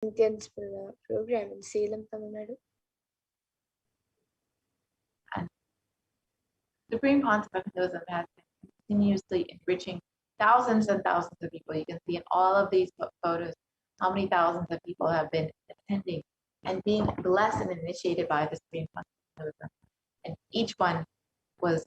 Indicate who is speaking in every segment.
Speaker 1: Indians program in Salem, Tamil Nadu.
Speaker 2: And Supreme Concept of Hinduism has been continuously enriching thousands and thousands of people. You can see in all of these photos how many thousands of people have been attending and being blessed and initiated by the Supreme Concept of Hinduism. And each one was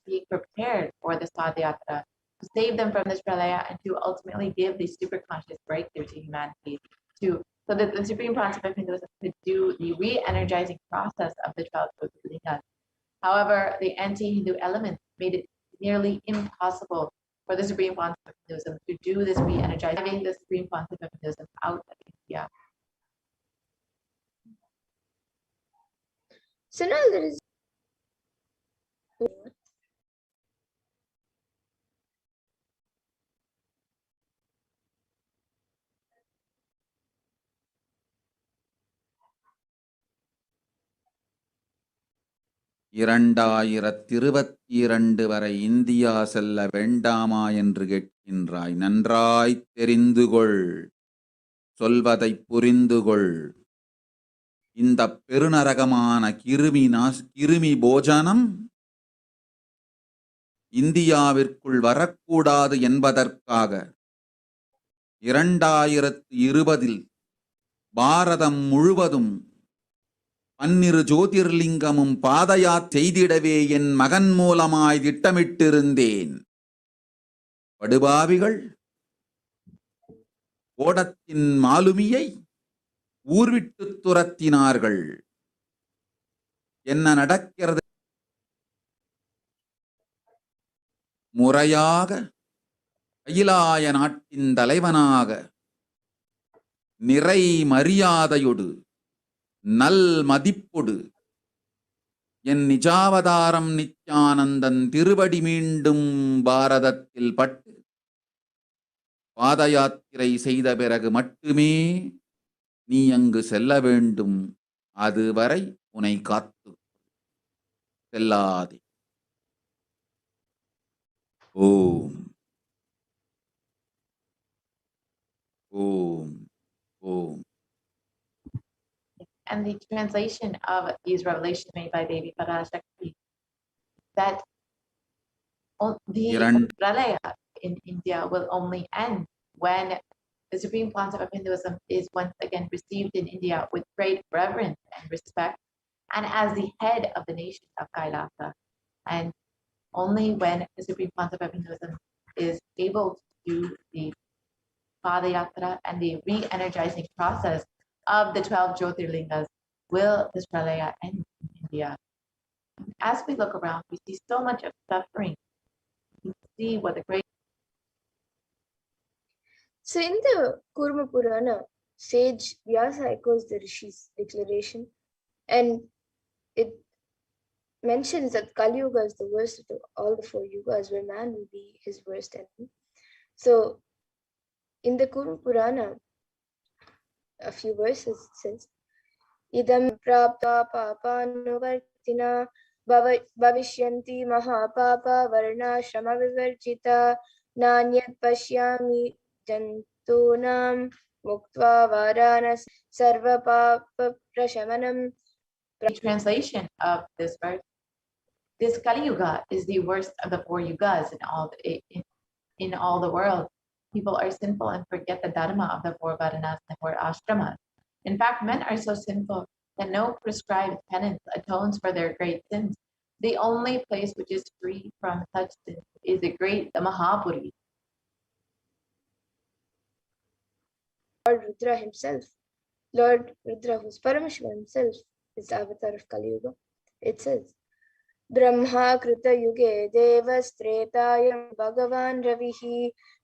Speaker 2: being prepared for the Sadhyatra to save them from this pralaya and to ultimately give the superconscious breakthrough to humanity, so that the Supreme Concept of Hinduism could do the re-energizing process of the 12 Jyotirlingas. However, the anti-Hindu elements made it nearly impossible for the Supreme Concept of Hinduism to do this re-energizing the Supreme Concept of Hinduism out of India.
Speaker 1: So now there is
Speaker 3: வரை India செல்ல வேண்டாமா என்று கேட்கின்றாய். நன்றாய் தெரிந்துகொள், சொல்வதைப் புரிந்துகொள். இந்த பெருநரகமான கிருமி போஜனம் இந்தியாவிற்குள் வரக்கூடாது என்பதற்காக 2020 பாரதம் முழுவதும் 12 ஜோதிர்லிங்கமும் செய்திடவே என் மகன் மூலமாய் திட்டமிட்டிருந்தேன். படுபாவிகள் ஓடத்தின் மாலுமியை ஊர்விட்டு துரத்தினார்கள். என்ன நடக்கிறது? முறையாக கைலாய நாட்டின் தலைவனாக நிறை மரியாதையொடு நல் மதிப்பொடு என் நிஜாவதாரம் நித்யானந்தன் திருவடி மீண்டும் பாரதத்தில் பட்டு பாதயாத்திரை செய்த பிறகு மட்டுமே நீ அங்கு செல்ல வேண்டும். அதுவரை உன்னை காத்து செல்லாதே. ஓம் ஓம் ஓம்.
Speaker 2: And the translation of these revelations made by Devi Parashakti, that the pralaya in India will only end when the Supreme Concept of Hinduism is once again received in India with great reverence and respect, and as the head of the nation of Kailasa. And only when the Supreme Concept of Hinduism is able to do the Padayatra and the re-energizing process of the 12 Jyotirlingas will this pralaya end in India. As we look around, we see so much of suffering. We see what the great...
Speaker 1: So in the Kurma Purana, sage Vyasa echoes the Rishi's declaration, and it mentions that Kali Yuga is the worst of all the 4 yugas, where man will be his worst enemy. So in the Kurma Purana, a few verses says, Idam prapta papanuvartina bhavishyanti mahapapa varna shrama vivarjita nanyat pashyami jantunam muktva varanas sarva papa prashamanam.
Speaker 2: The translation of this verse, this Kali Yuga is the worst of the 4 yugas in all the world. People are sinful and forget the dharma of the 4 varanas and the 4 ashramas. In fact, men are so sinful that no prescribed penance atones for their great sins. The only place which is free from such sins is the Mahapuri.
Speaker 1: Lord Rudra himself, Lord Rudra, who's Paramashivoham himself, is the avatar of Kali Yuga. It says, Brahma Krita Yuge Devas Tretayam Bhagavan Ravihi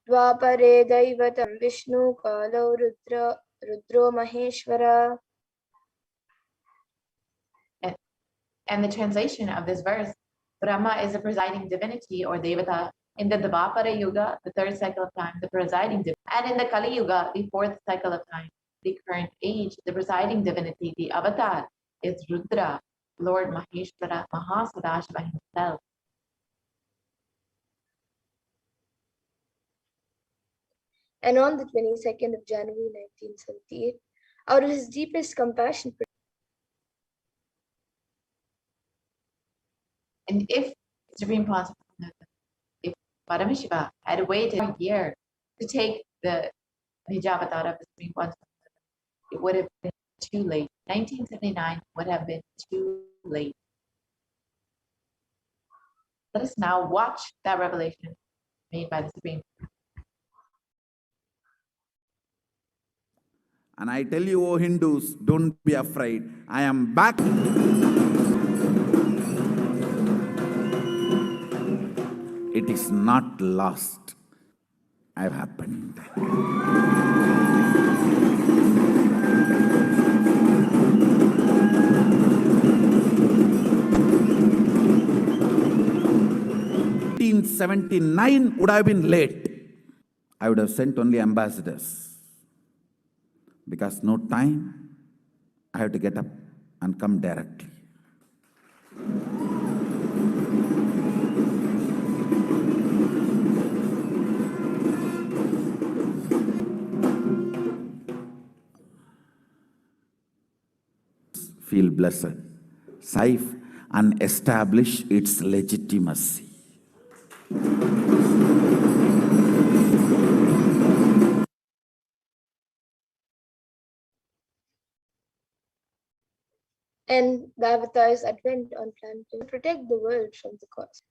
Speaker 1: Dwapare Daivatam Vishnu Kalo Rudro Maheshwara.
Speaker 2: And the translation of this verse, Brahma is the presiding divinity or Devata in the Dvapara Yuga, the 3rd cycle of time, the presiding divinity. And in the Kali Yuga, the 4th cycle of time, the current age, the presiding divinity, the avatar, is Rudra, Lord Maheshwara, Mahasadashiva himself.
Speaker 1: And on the 22nd of January 1978, out of his deepest compassion,
Speaker 2: and if Supreme Consciousness, if Paramashiva had waited a year to take the Nijavatar of the Supreme Consciousness, it would have been too late. 1979 would have been too late. Let us now watch that revelation made by the Supreme.
Speaker 3: And I tell you, O Hindus, don't be afraid. I am back. It is not lost. I have happened. (1979) would have been late. I would have sent only ambassadors. Because no time, I have to get up and come directly. Feel blessed. Safe and establish its legitimacy.
Speaker 1: and the Avatar's advent on planet to protect the world from the cause.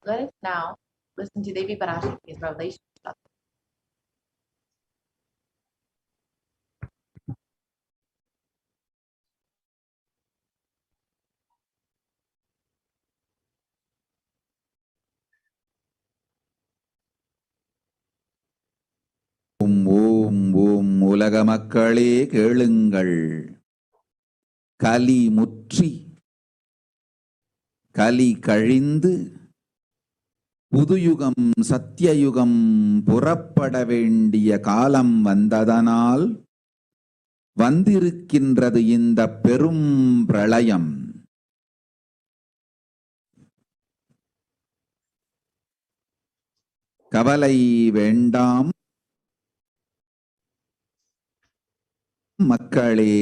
Speaker 2: Let us now listen to Devi Parashakti's revelation.
Speaker 3: ஓம் ஓம் ஓம் உலக மக்களே கேளுங்கள். கலி முற்றி கலி கழிந்து புதுயுகம் சத்தியயுகம் புறப்பட வேண்டிய காலம் வந்ததனால் வந்திருக்கின்றது இந்த பெரும் பிரளயம். கவலை வேண்டாம் மக்களே.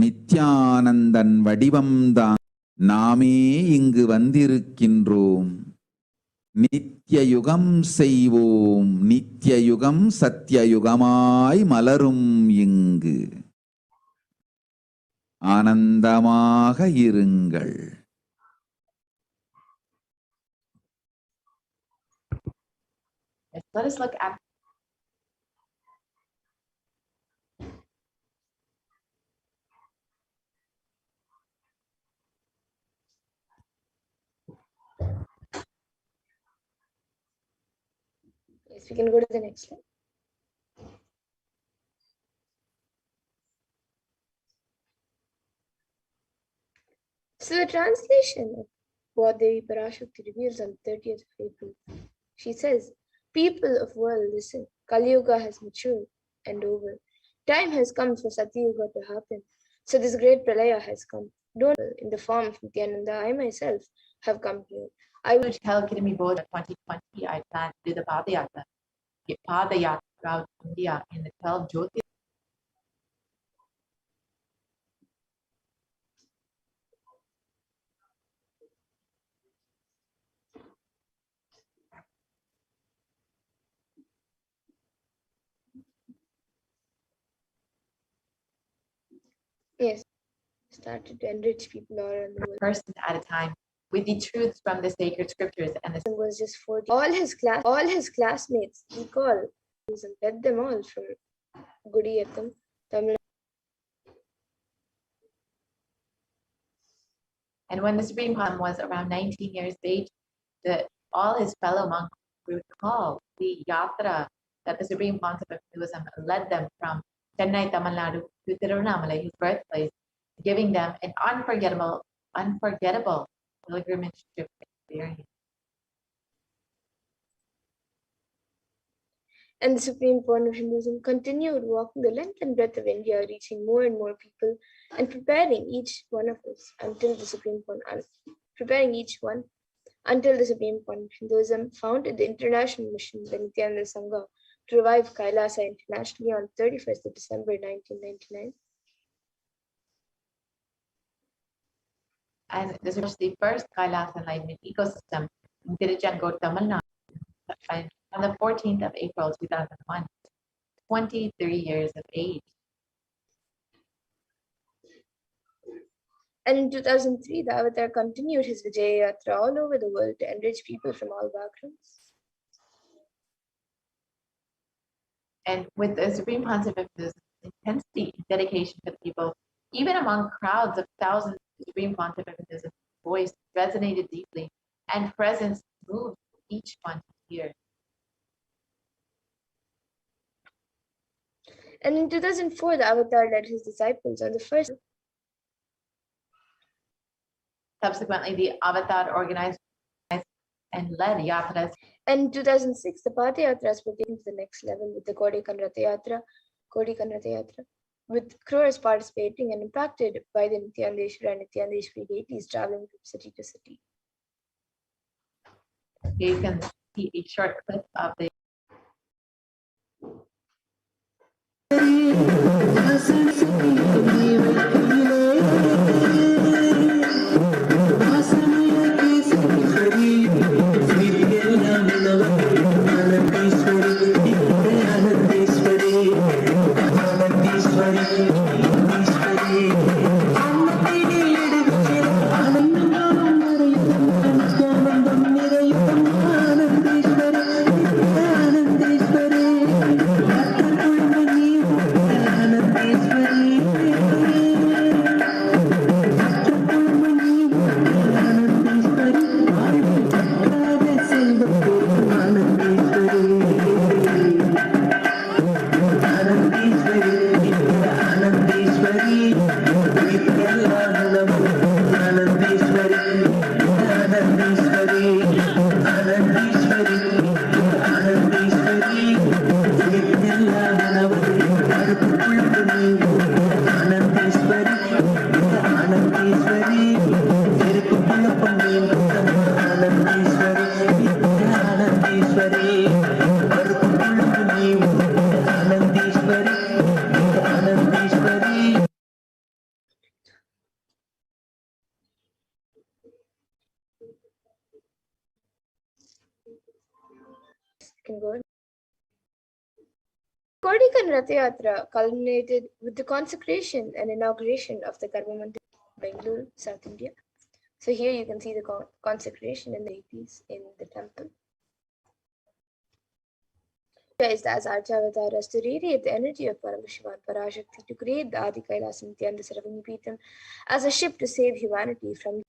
Speaker 3: நித்யானந்தன் வடிவம்தான் நாமே இங்கு வந்திருக்கின்றோம். நித்யயுகம் செய்வோம், நித்யயுகம் சத்தியயுகமாய் மலரும் இங்கு. ஆனந்தமாக இருங்கள்.
Speaker 2: Let us look at
Speaker 1: Yes, we can go to the next slide. So the translation of what Devi Parashakti reveals on the 30th of April, she says, people of world, listen, Kali Yuga has matured and over. Time has come for Satya Yuga to happen. So this great Pralaya has come. Don't in the form of Nithyananda, I myself have come here. I
Speaker 2: would tell Kidami Board 2020, I plan to do the Padayatra throughout India in the 12 Jyotir.
Speaker 1: Yes, started to enrich people all around the world.
Speaker 2: Person at a time, with the truths from the sacred scriptures, and the
Speaker 1: was just 40. All his classmates he called and led them all for Gudiyatham, Tamil.
Speaker 2: And when the Supreme Consciousness was around 19 years of age, all his fellow monks would recall the yatra that the Supreme Consciousness of Hinduism led them from Chennai, Tamil Nadu to Tiruvannamalai, his birthplace, giving them an unforgettable pilgrimage experience.
Speaker 1: And the Supreme Point of Hinduism continued walking the length and breadth of India, reaching more and more people and preparing each one of us until the Supreme Point, preparing each one until the Supreme Point of Hinduism founded the international mission, the Nithyananda Sangha, to revive Kailasa internationally on 31st of December 1999.
Speaker 2: And this was the first Kailasa enlightenment ecosystem in Tiruchendur, Tamil Nadu, on the 14th of April 2001, 23 years of age.
Speaker 1: And in 2003, the Avatar continued his Vijaya Yatra all over the world to enrich people from all backgrounds.
Speaker 2: And with the Supreme Pontifice's intensity and dedication to the people, even among crowds of thousands, the Supreme Pontifice's voice resonated deeply, and presence moved each one to tears.
Speaker 1: And in 2004, the Avatar led his disciples on the first.
Speaker 2: Subsequently, the Avatar organized and led yatras.
Speaker 1: And in 2006, the Patha Yatras were taken to the next level with the Kodikan Ratha Yatra, with crores participating and impacted by the Nithyanandeshwara and Nithyanandeshwari deities traveling from city to city.
Speaker 2: You can see a short clip of the
Speaker 1: Kodikan Ratha Yatra culminated with the consecration and inauguration of the Karma Mandir in Bangalore, South India. So here you can see the consecration and the deities in the temple. As Archavataras to radiate the energy of Paramashivoham and Parashakti to create the Adi Kailasa Nithyananda Saravinipeetham as a ship to save humanity from.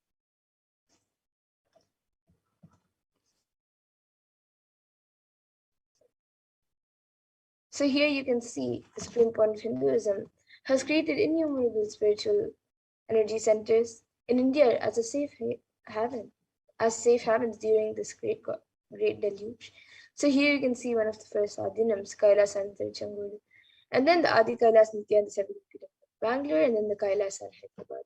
Speaker 1: So here you can see the Supreme Point of Hinduism has created innumerable spiritual energy centers in India as a safe haven, as safe havens during this great deluge. So here you can see one of the first Adinams, Kailasa and Tiruchendur, and then the Adi Kailasa Nithyananda Saravinipeetham in Bangalore, and then the Kailasa in Hyderabad.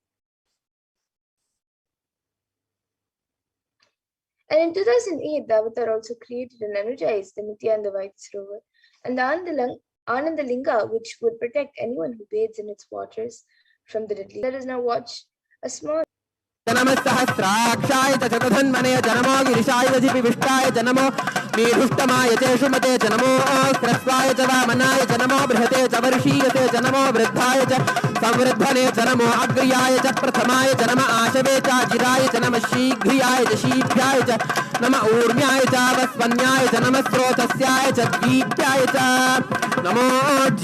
Speaker 1: And in 2008, the Avatar also created and energized the Nithyananda Vaidya and the Ananda Linga, which would protect anyone who bathes in its waters from the deadly. Let us now watch a small.
Speaker 4: जनमस्सहस्राक्षाय च चतुर्धन्मने जनमो गिरिशाय विष्टाय जनमो मीढुष्टमाय च शुमते जनमो क्रस्वाय च वामनाय जनमो बृहते च वर्षीयते जनमो वृद्धाय च संवृद्धने जनमो अग्र्याय च प्रथमाय जनम आशवे च जिराय च नमः शीघ्रियाय च शीघ्राय च नम ऊर्म्याय च वस्वन्याय च नमः स्रोतस्याय च द्वीप्याय च नमो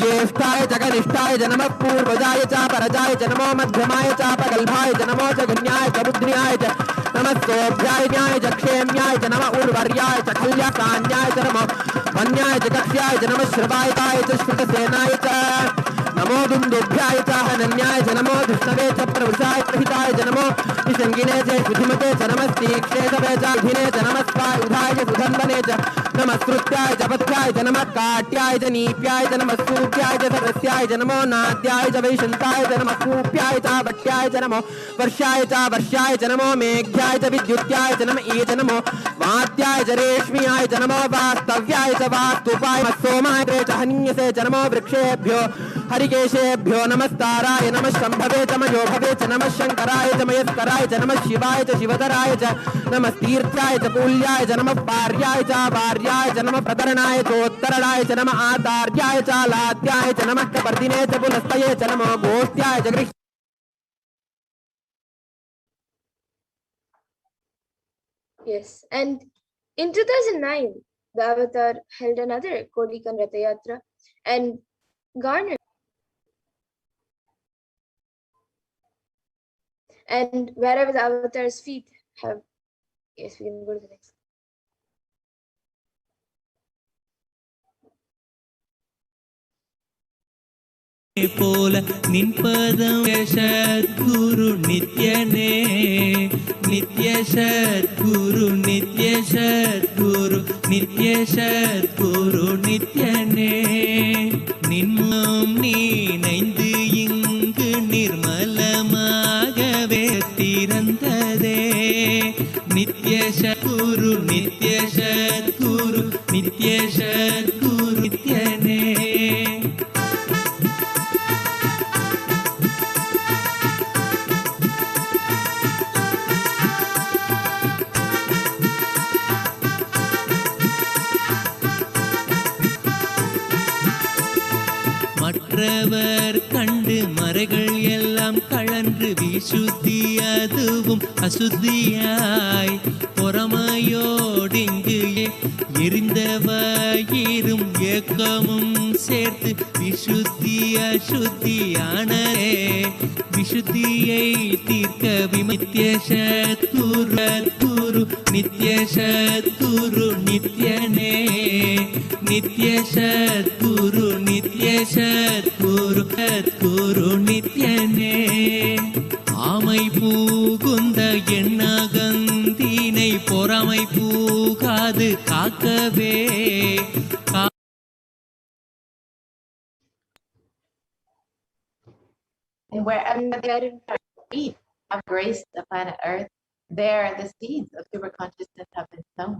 Speaker 4: ज्येष्ठाय च कनिष्ठाय च नमः पूर्वजाय च परजाय च नमो मध्यमाय च प्रगल्भाय च नमो च गण्याय च बुद्ध्याय च नमः सोऽभ्याय च क्षेम्याय च नमः उर्वर्याय च खल्यासान्याय च नमः वन्याय च कक्ष्याय च नमः श्रवायताय च श्रुतसेनाय च नमो नमो दुन्दुभ्याय च हनन्याय च नमो धृष्णवे च प्रवृषाय प्रहिताय च नमो निषङ्गिने च शुधिमते च नमस्तीक्षेषवे च विधिने च नमस्काय उधाय च सुधन्वने च नमस्कृत्याय च पथ्याय च नमः काट्याय च नीप्याय च नमः सूप्याय च सरस्याय च नमो नाद्याय च वैशन्ताय च नमः कूप्याय च भट्याय च नमो वर्षाय च नमो मेघ्याय च विद्युत्याय च नमः ईय च नमो वात्याय च रेश्म्याय च नमो वास्तव्याय च वास्तुपाय सोमाय च हन्यसे च नमो वृक्षेभ्यो हरिकेशेभ्यो नमस्ताराय नमः शम्भवे च मयोभवे च नमः शङ्कराय च मयस्कराय च नमः शिवाय च शिवतराय च नमस्तीर्थ्याय च कूल्याय च नमः पार्याय च वार्याय च नमः प्रतरणाय चोत्तरणाय च नमः आतार्याय च लाद्याय च नमः कपर्दिने च पुनस्तये च नमो गोष्ट्याय च गृह्
Speaker 1: Yes, and in 2009, the Avatar held another Kodikan Ratha Yatra and garnered. And wherever the Avatar's feet have, yes, we can go to the next.
Speaker 5: போல நின்பதம் சத்குரு நித்யனே நித்ய சத்குரு நித்ய சத்குரு நித்ய சத்குரு நித்யனே நின்மம் நீனைந்து இங்கு நிர்மலமாகவே திறந்ததே நித்ய சத்குரு நித்ய சத்குரு நித்ய சத்குரு நித்யனே மற்றவர் கண்டு மறைகள் எல்லாம் கழன்று விசுத்தி அதுவும் அசுத்தியாய் பொறாமையோடிங்கு எரிந்தவயிரும் ஏக்கமும் சேர்த்து விசுத்தி அசுத்தியானே விசுத்தியை தீர்க்க விமித்ய சத்குரு நித்ய சத்குரு நித்யனே நித்ய சத்குரு நித்ய சத்குரு சத்குரு நித்யனே ஆமை பூகுந்த எண்ணகந்தினை பொறாமை பூகாது காக்கவே
Speaker 2: And wherever the feet have graced the planet Earth, there the seeds of super consciousness have been sown.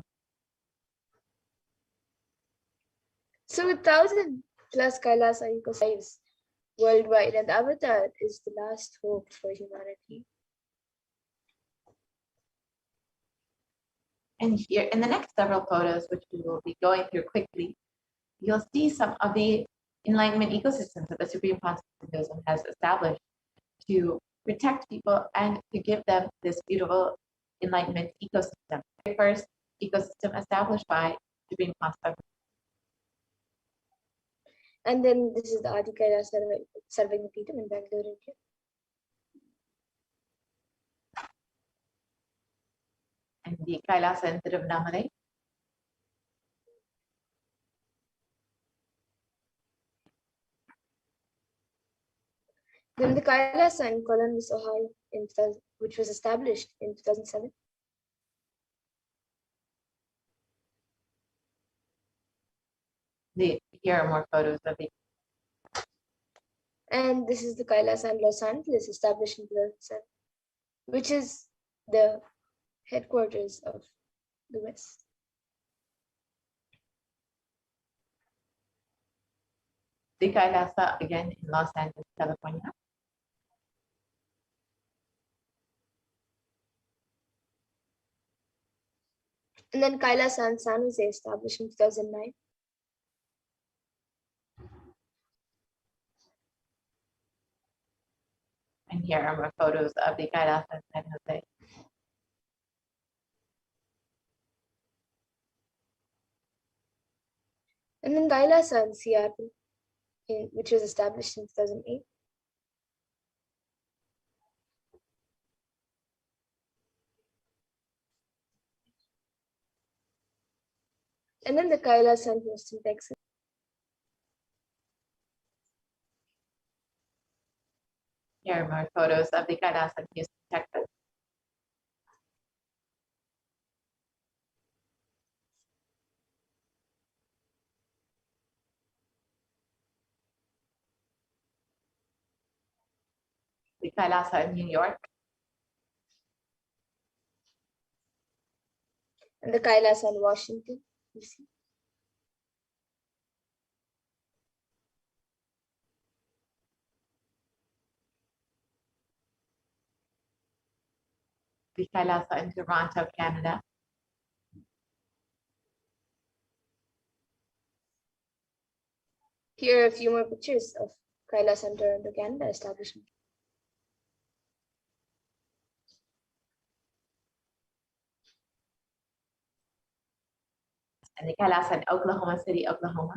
Speaker 1: So 1,000 plus Kailasa ecosites worldwide, and the Avatar is the last hope for humanity.
Speaker 2: And here in the next several photos, which we will be going through quickly, you'll see some of the enlightenment ecosystems that the Supreme Consciousness Buddhism has established to protect people and to give them this beautiful enlightenment ecosystem. The first ecosystem established by Supreme Consciousness.
Speaker 1: And then this is the Adi Kailasa Sarvangapeetham in Bangalore, India.
Speaker 2: And the Kailasa in Tiruvannamalai.
Speaker 1: Then the Kailasa in Columbus, Ohio, which was established in 2007.
Speaker 2: Here are more photos of the.
Speaker 1: And this is the Kailasa in Los Angeles, established in 2007, which is the headquarters of the West.
Speaker 2: The Kailasa again in Los Angeles, California.
Speaker 1: And then Kailasa in San Jose, established in 2009.
Speaker 2: And here are more photos of the Kailasa in San Jose.
Speaker 1: And then Kailasa in Seattle, which was established in 2008. And then the Kailasa in Houston, Texas.
Speaker 2: Here are more photos of the Kailasa in Houston, Texas. The Kailasa in New York.
Speaker 1: And the Kailasa in Washington, DC.
Speaker 2: The Kailasa in Toronto, Canada.
Speaker 1: Here are a few more pictures of Kailasa in Toronto, Canada establishment.
Speaker 2: And the Kailasa in Oklahoma City, Oklahoma.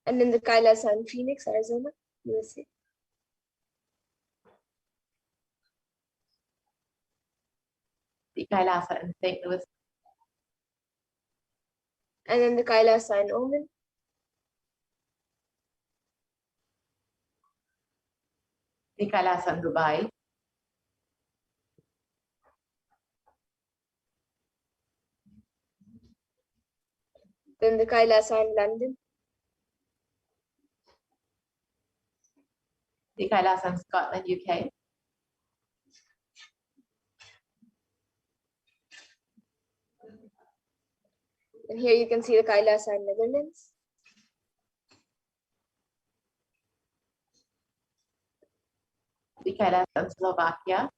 Speaker 1: And in the Kailasa in Phoenix, Arizona, USA.
Speaker 2: The Kailasa in St. Louis.
Speaker 1: And then the Kailasa in Oman.
Speaker 2: The Kailasa in Dubai.
Speaker 1: Then the Kailasa in London.
Speaker 2: The Kailasa in Scotland, UK.
Speaker 1: And here you can see the Kailasa in Netherlands.
Speaker 2: The Kailasa in Slovakia.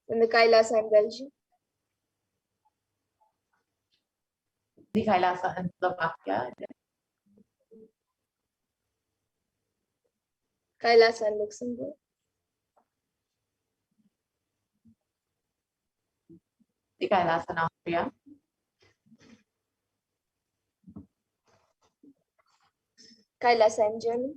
Speaker 1: And the Kailasa in Belgium.
Speaker 2: The Kailasa in Slovakia.
Speaker 1: Kailasa in Luxembourg.
Speaker 2: The Kailasa in Austria.
Speaker 1: Kailasa in Germany.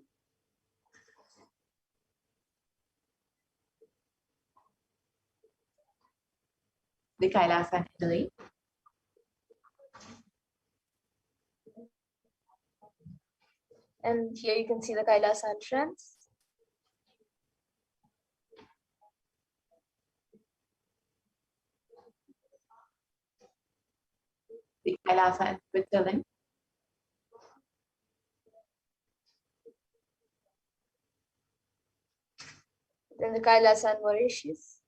Speaker 2: The Kailasa in Italy.
Speaker 1: And here you can see the Kailasa in France.
Speaker 2: The Kailasa in Switzerland.
Speaker 1: Then the Kailasa in Mauritius.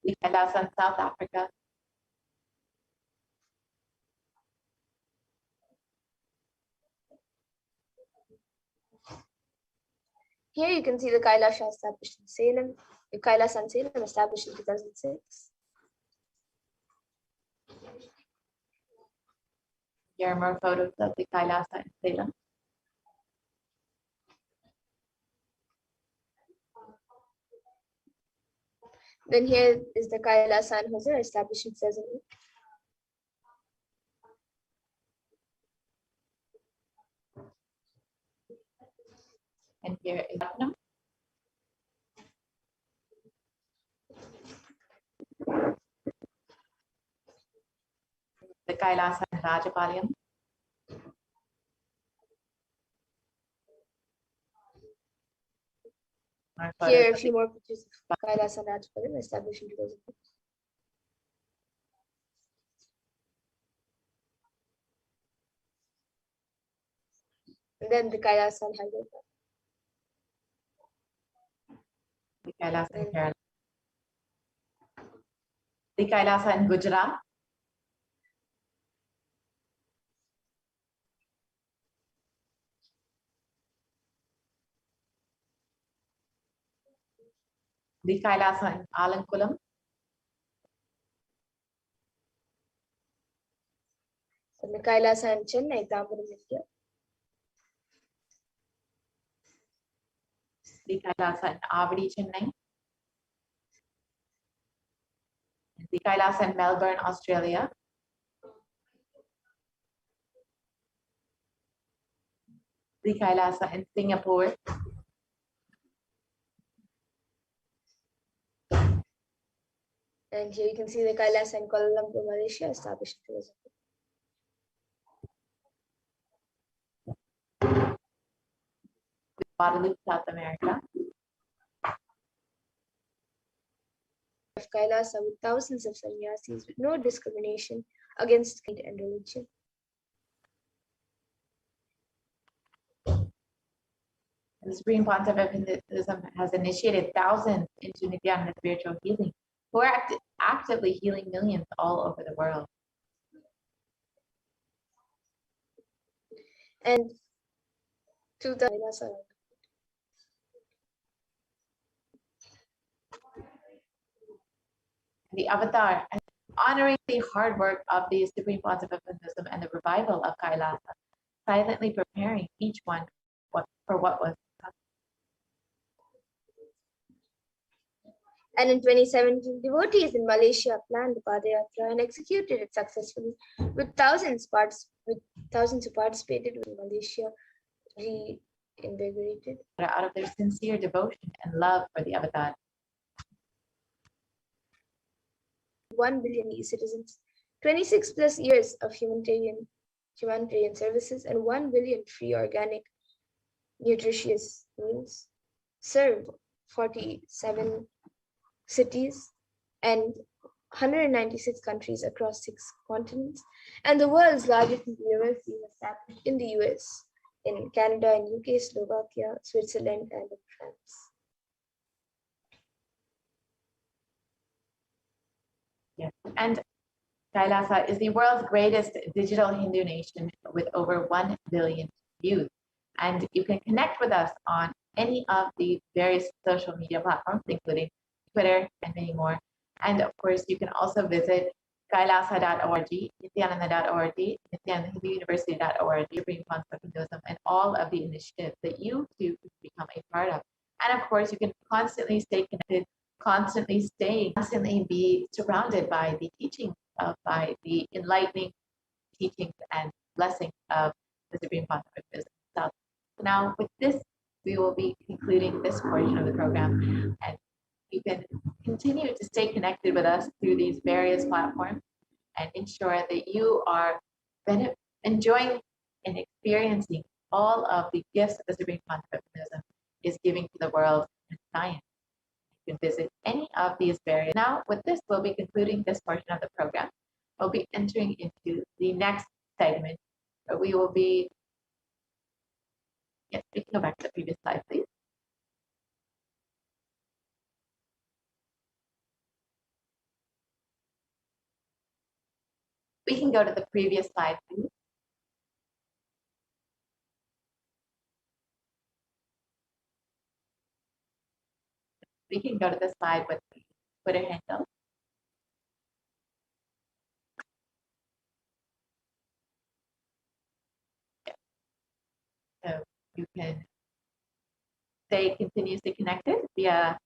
Speaker 2: The Kailasa in South Africa.
Speaker 1: Here you can see the Kailasa established in Salem. The Kailasa in Salem established in 2006.
Speaker 2: Here are more photos of the Kailasa in Salem.
Speaker 1: Then here is the Kailasa in Hosur established in 2008.
Speaker 2: And here is Putnam. The Kailasa in Rajapalayam. More photos
Speaker 1: Here are a
Speaker 2: of
Speaker 1: few more pictures of Kailasa in Rajapalayam established in 2008. And then the Kailasa in Hyderabad.
Speaker 2: the Kailasa in Kerala. The Kailasa in Gujarat. The Kailasa in Alankulam.
Speaker 1: And the Kailasa in Chennai, Tamil, India.
Speaker 2: The Kailasa in Avadi, Chennai. The Kailasa in Melbourne, Australia. The Kailasa in Singapore.
Speaker 1: And here you can see the Kailasa in Kuala Lumpur, Malaysia, established in 2000.
Speaker 2: Guadalupe, South America.
Speaker 1: Of Kailasa with thousands of sannyasis with no discrimination against creed and religion.
Speaker 2: The Supreme Pontiff of Hinduism has initiated thousands into Nithyananda spiritual healing, who are actively healing millions all over the world.
Speaker 1: And 2000.
Speaker 2: The avatar, honoring the hard work of the Supreme Pontiff of Hinduism and the revival of Kailasa, silently preparing each one for what was to come.
Speaker 1: And in 2017, devotees in Malaysia planned the Padayatra and executed it successfully, with thousands who participated in Malaysia reinvigorated
Speaker 2: Out of their sincere devotion and love for the avatar.
Speaker 1: 1 billion e-citizens, 26 plus years of humanitarian services, and 1 billion free organic nutritious meals, served 47 cities and 196 countries across 6 continents, and the world's largest university was established in the US, in Canada, in UK, Slovakia, Switzerland, and in France.
Speaker 2: Yes. And Kailasa is the world's greatest digital Hindu nation with over 1 billion views. And you can connect with us on any of the various social media platforms, including Twitter and many more. And of course, you can also visit kailasa.org, nithyananda.org, nithyanandahinduuniversity.org, Supreme Pontiff of Hinduism, and all of the initiatives that you too can become a part of. And of course, you can constantly stay connected, constantly be surrounded by the teachings by the enlightening teachings and blessings of the Supreme Pontiff of Hinduism itself. So now with this, we will be concluding this portion of the program, and you can continue to stay connected with us through these various platforms and ensure that you are enjoying and experiencing all of the gifts that the Supreme Pontiff of Hinduism is giving to the world in science. You can visit any of these various. Now, with this, we'll be concluding this portion of the program. We'll be entering into the next segment, where we will be, yes, we can go back to the previous slide, please. We can go to the previous slide, please. We can go to the slide with the Twitter handle. So you can stay continuously connected via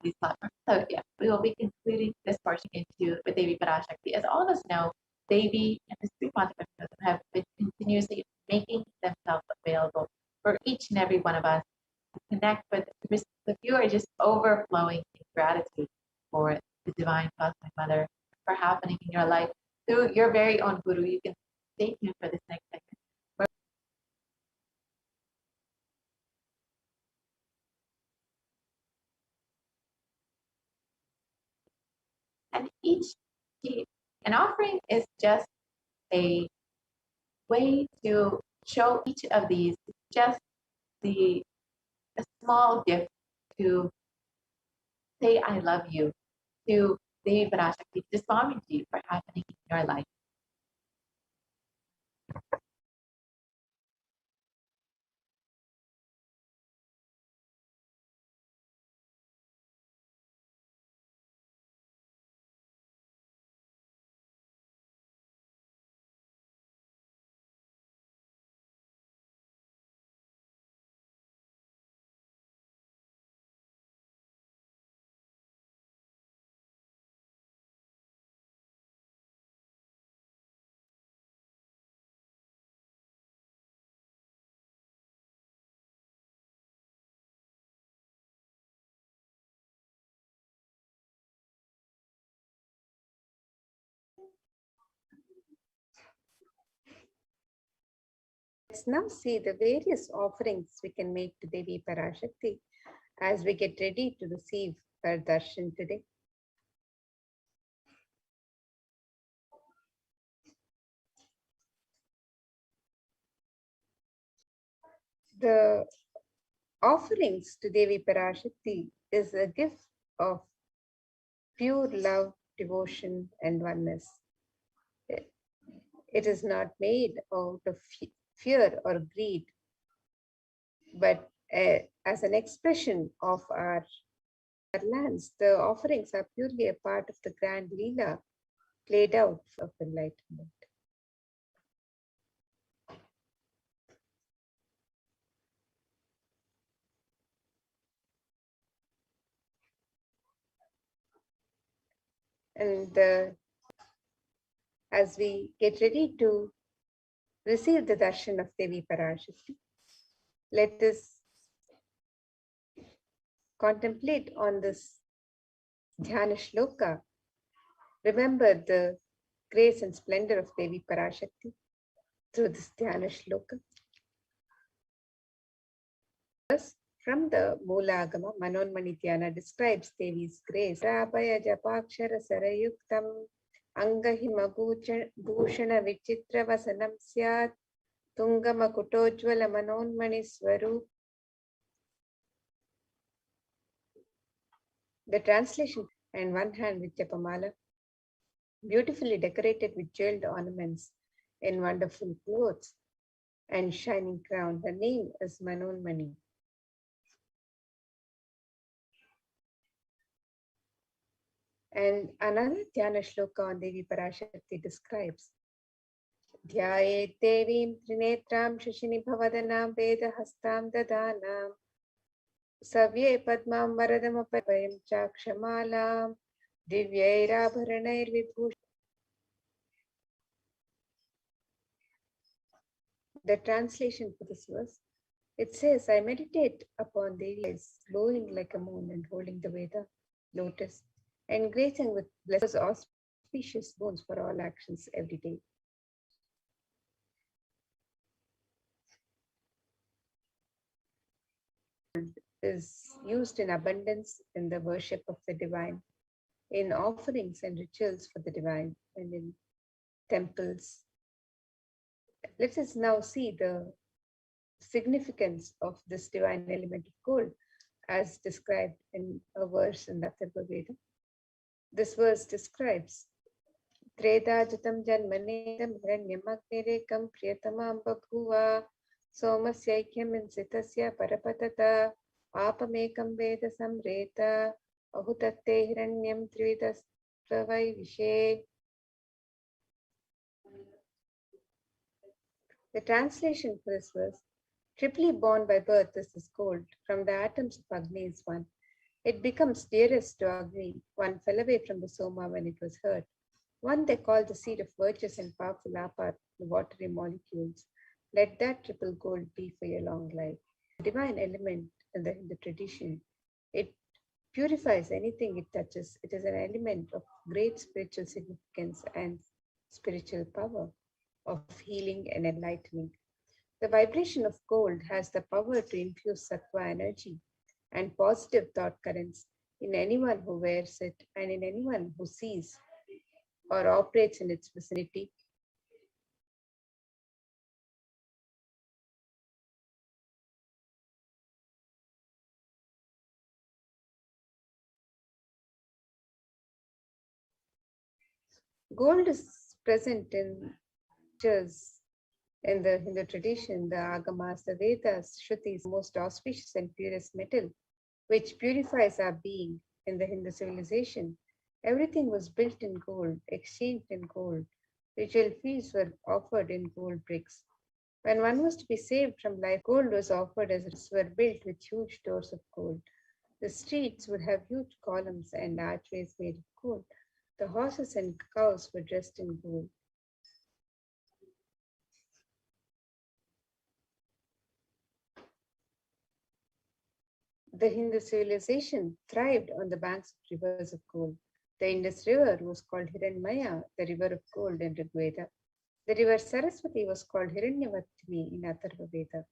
Speaker 2: these platforms. So yeah, we will be concluding this portion with Devi Parashakti. As all of us know, Devi and the Supreme Pontiff of Hinduism have been continuously making themselves available for each and every one of us to connect with. If you are just overflowing in gratitude for the Divine Cosmic Mother, for happening in your life through your very own Guru, you can stay tuned for this next segment. And an offering is just a way to show each of these just a small gift to say I love you to Devi Parashakti, to Swamiji for happening in your life.
Speaker 6: Let's now see the various offerings we can make to Devi Parashakti as we get ready to receive her darshan today. The offerings to Devi Parashakti is a gift of pure love, devotion, and oneness. It is not made out of fear or greed, but as an expression of our lands. The offerings are purely a part of the grand Leela played out of enlightenment. And as we get ready to receive the darshan of Devi Parashakti, let us contemplate on this dhyana shloka. Remember the grace and splendor of Devi Parashakti through this dhyana shloka. Thus, from the Moolagama, Manonmani Dhyana describes Devi's grace. Rabaya Japakshara Sarayuktam Angahima Bhushana Vichitra Vasanam Syat Tungama Kutojvala Manonmani Swarup. The translation, and one hand with Japamala, beautifully decorated with jeweled ornaments in wonderful clothes and shining crown. Her name is Manonmani. And another Dhyana Shloka on Devi Parashakti describes Dhyayet Devim Trinetram Shashini Bhavadanam Vedahastam Dadanam Savye Padmam Varadam Apayam Chakshamalam Divyaira Bharanair Vibhush. The translation for this verse, it says, I meditate upon Devi as glowing like a moon and holding the Veda lotus and gracing with blessed auspicious boons for all actions every day. Is used in abundance in the worship of the divine, in offerings and rituals for the divine, and in temples. Let us now see the significance of this divine element of gold as described in a verse in the Atharva Veda. This verse describes Tredajatam Janmanedam Hiranyamagnirekam Priyatamam Babhuva Somasyaikyam Insitasya Parapatata Apamekam Veda Samreta Ahutatte Hiranyam Trividastavai Vishe. The translation for this verse, triply born by birth is this gold, from the atoms of Agni is one. It becomes dearest to Agni. One fell away from the Soma when it was hurt. One they call the seed of virtuous and powerful Apa, the watery molecules. Let that triple gold be for your long life. The divine element in the Hindu tradition, it purifies anything it touches. It is an element of great spiritual significance and spiritual power, of healing and enlightening. The vibration of gold has the power to infuse sattva energy and positive thought currents in anyone who wears it and in anyone who sees or operates in its vicinity. Gold is present in scriptures in the Hindu tradition, the Agamas, the Vedas, Shrutis, most auspicious and purest metal, which purifies our being in the Hindu civilization. Everything was built in gold, exchanged in gold. Ritual feasts were offered in gold bricks. When one was to be saved from life, gold was offered as it were built with huge doors of gold. The streets would have huge columns and archways made of gold. The horses and cows were dressed in gold. The Hindu civilization thrived on the banks of rivers of gold. The Indus River was called Hiranmaya, the river of gold in Rig Veda. The river Saraswati was called Hiranyavartini in Atharva Veda.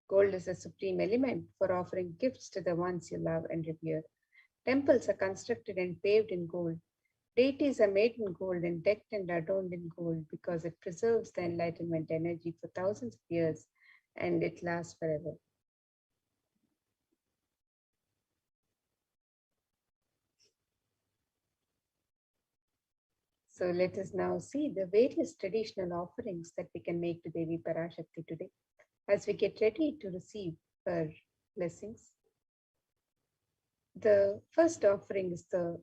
Speaker 6: Gold is the supreme element for offering gifts to the ones you love and revere. Temples are constructed and paved in gold. Deities are made in gold and decked and adorned in gold because it preserves the enlightenment energy for thousands of years and it lasts forever. So let us now see the various traditional offerings that we can make to Devi Parashakti today as we get ready to receive her blessings. The first offering is the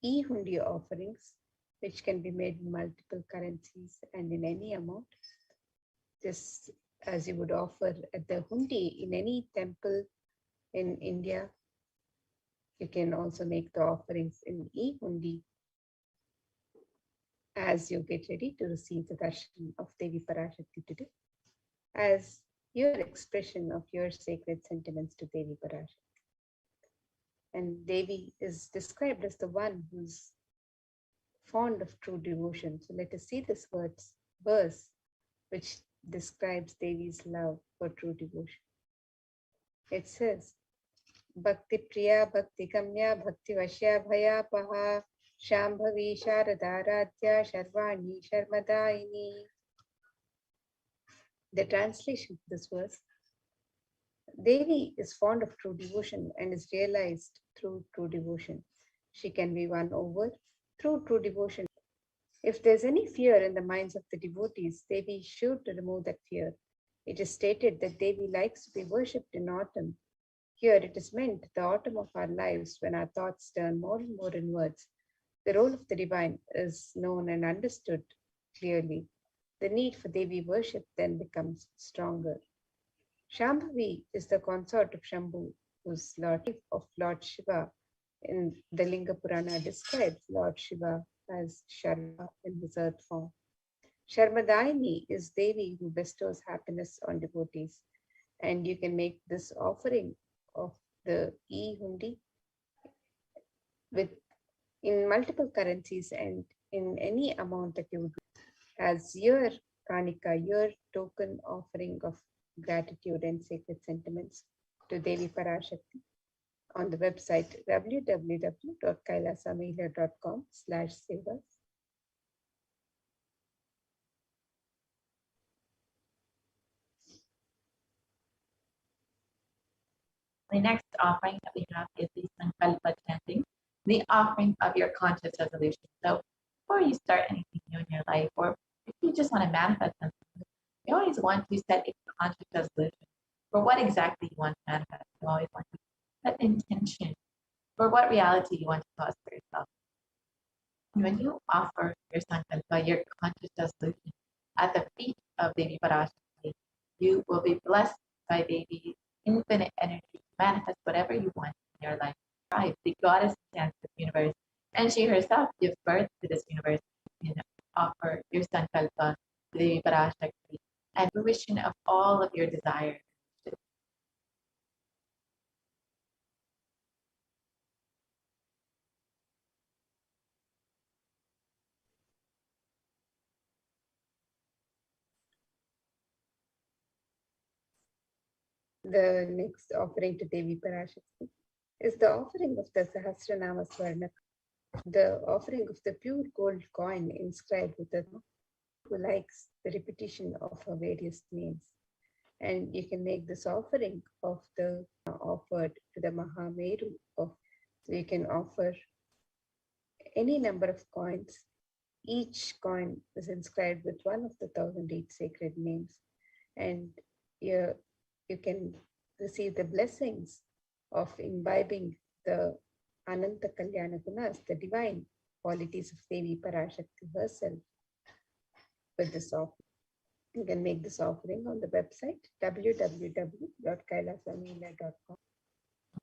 Speaker 6: e-hundi offerings, which can be made in multiple currencies and in any amount. Just as you would offer at the hundi in any temple in India, you can also make the offerings in e-hundi as you get ready to receive the darshan of Devi Parashakti today, as your expression of your sacred sentiments to Devi Parashakti. And Devi is described as the one who's fond of true devotion. So let us see this verse which describes Devi's love for true devotion. It says, Bhakti Priya, Bhakti Kamya, Bhakti Vashya Bhaya Paha, Shambhavi Sharadaradhya Sharvani Sharmadaini. The translation of this verse: Devi is fond of true devotion and is realized through true devotion. She can be won over through true devotion. If there's any fear in the minds of the devotees, Devi is sure to remove that fear. It is stated that Devi likes to be worshipped in autumn. Here it is meant the autumn of our lives when our thoughts turn more and more inwards. The role of the divine is known and understood clearly. The need for Devi worship then becomes stronger. Shambhavi is the consort of Shambhu, whose Lord of Lord Shiva. In the Linga Purana describes Lord Shiva as Sharma in his earth form. Sharmadaini is Devi who bestows happiness on devotees. And you can make this offering of the e-hundi in multiple currencies and in any amount that you would as your kanika, your token offering of gratitude and sacred sentiments to Devi Parashakti on the website www.kailasamila.com/sevas.
Speaker 2: The next offering that we have is the Sankalpa chanting, the offering of your conscious resolution. So before you start anything new in your life, or if you just want to manifest something, you always want to set a conscious resolution for what exactly you want to manifest. You always want to set intention for what reality you want to cause for yourself. And when you offer your Sankalpa, your conscious resolution, at the feet of Devi Parashakti, you will be blessed by Devi's infinite energy to manifest whatever you want in your life. Right, the goddess stands for the universe, and she herself gives birth to this universe. You can offer your Sankalpa to Devi Parashakti and fruition of all of your desires.
Speaker 6: The next offering to Devi Parashakti is the offering of the Sahasranama Swarna, the offering of the pure gold coin inscribed with the who likes the repetition of her various names. And you can make this offering of the offered to the Mahameru of, so you can offer any number of coins. Each coin is inscribed with one of the 1,008 sacred names, and you can receive the blessings of imbibing the Ananta Kalyana Gunas, the divine qualities of Devi Parashakti herself with this offering. You can make this offering on the website www.kailasamila.com.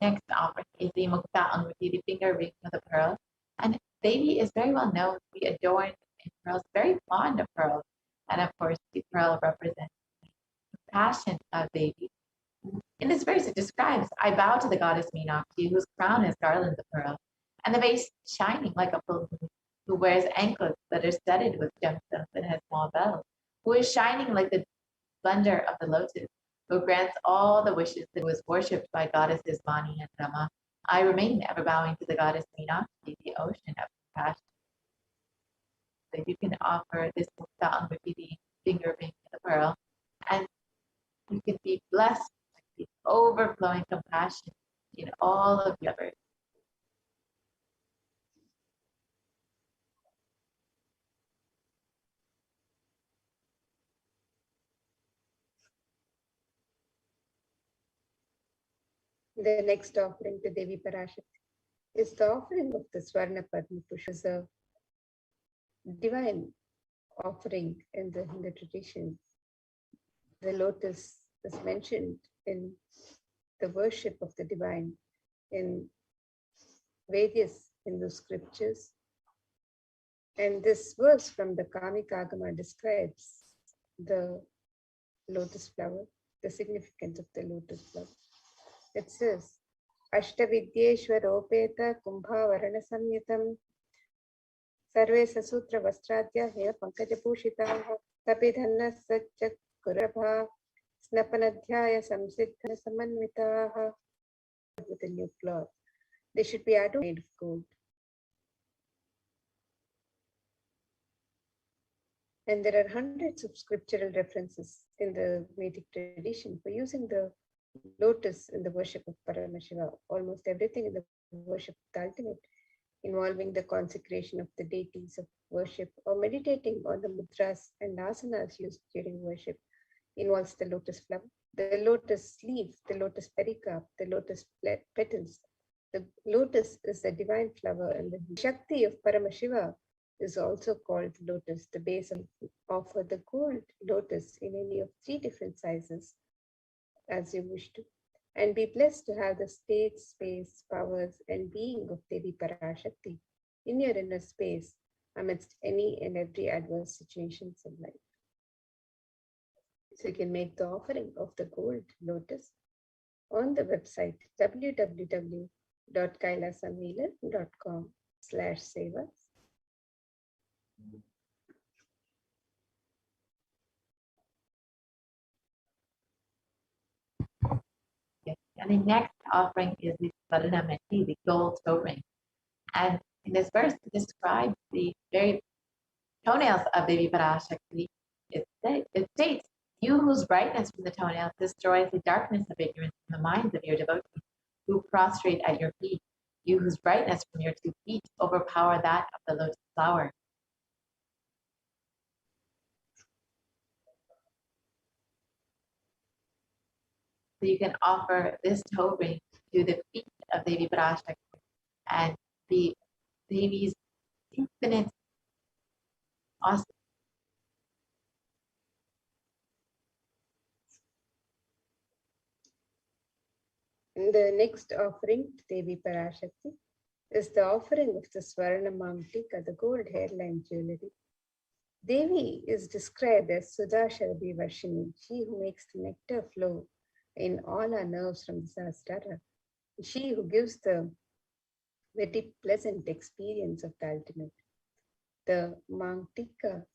Speaker 2: Next offering is the Mukta Anguti, the finger ring of the pearl. And Devi is very well known to be adorned in pearls, very fond of pearls. And of course, the pearl represents the passion of Devi. In this verse, it describes, I bow to the goddess Meenakshi, whose crown is garlands of pearl, and the base shining like a full moon, who wears anklets that are studded with gemstones and has small bells, who is shining like the splendor of the lotus, who grants all the wishes that was worshipped by goddesses Vani and Rama. I remain ever bowing to the goddess Meenakshi, the ocean of compassion. So you can offer this Mukta Angrapiti finger ring to the pearl, and you can be blessed with the overflowing compassion in all of the others.
Speaker 6: The next offering to Devi Parashakti is the offering of the Swarna Padma Pushpa, a divine offering in the Hindu tradition. The lotus is mentioned in the worship of the divine in various Hindu scriptures. And this verse from the Kamikagama describes the lotus flower, the significance of the lotus flower. It says, Ashtavidyeshwaropeta Kumbhavarana Samyatam Sarve Sasutra Vastradya Hya Pankajapushitaha Tapidhanna Satchakurabha Snapanadhyaya Samsiddhana Samanvitaha. With a new cloth. They should be adorned made of gold. And there are hundreds of scriptural references in the Vedic tradition for using the lotus in the worship of Paramashiva. Almost everything in the worship of the ultimate, involving the consecration of the deities of worship or meditating on the mudras and asanas used during worship, involves the lotus flower, the lotus leaf, the lotus pericarp, the lotus petals. The lotus is the divine flower, and the Shakti of Paramashiva is also called lotus. The base of offer the gold lotus in any of 3 different sizes as you wish to, and be blessed to have the state, space, powers, and being of Devi Parashakti in your inner space amidst any and every adverse situations of life. So you can make the offering of the gold lotus on the website www.kailasamila.com/sevas.
Speaker 2: Okay. And the next offering is the Svarnamati, the gold toe ring. And in this verse, it describes the very toenails of Devi Parashakti. It states, you whose brightness from the toenails destroys the darkness of ignorance in the minds of your devotees who prostrate at your feet. You whose brightness from your 2 feet overpower that of the lotus flower. So you can offer this toe ring to the feet of Devi Parashakti and the Devi's infinite awesome.
Speaker 6: The next offering to Devi Parashakti is the offering of the Swarna Mamtika, the gold hairline jewelry. Devi is described as Sudasharabi Varshini, she who makes the nectar flow in all our nerves from the Sahasrara, she who gives the very pleasant experience of the ultimate. The Mamtika,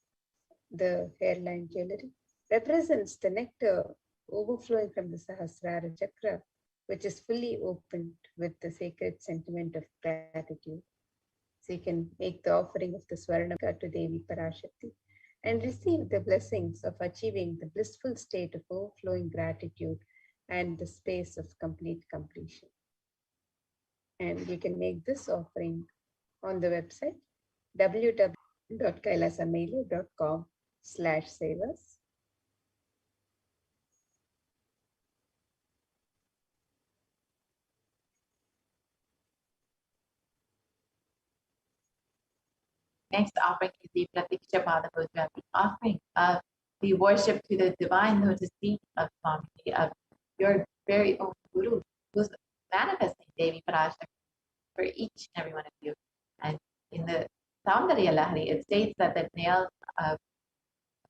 Speaker 6: the hairline jewelry, represents the nectar overflowing from the Sahasrara chakra, which is fully opened with the sacred sentiment of gratitude. So you can make the offering of the Swarnamika to Devi Parashakti and receive the blessings of achieving the blissful state of overflowing gratitude and the space of complete completion. And you can make this offering on the website www.kailasamela.com/sevas.
Speaker 2: Next offering is the Pratiksha Pada Puja, the offering of the worship to the divine lotus feet of Swami, of your very own Guru, who's manifesting Devi Parashakti for each and every one of you. And in the Saundarya Lahari, it states that the nails of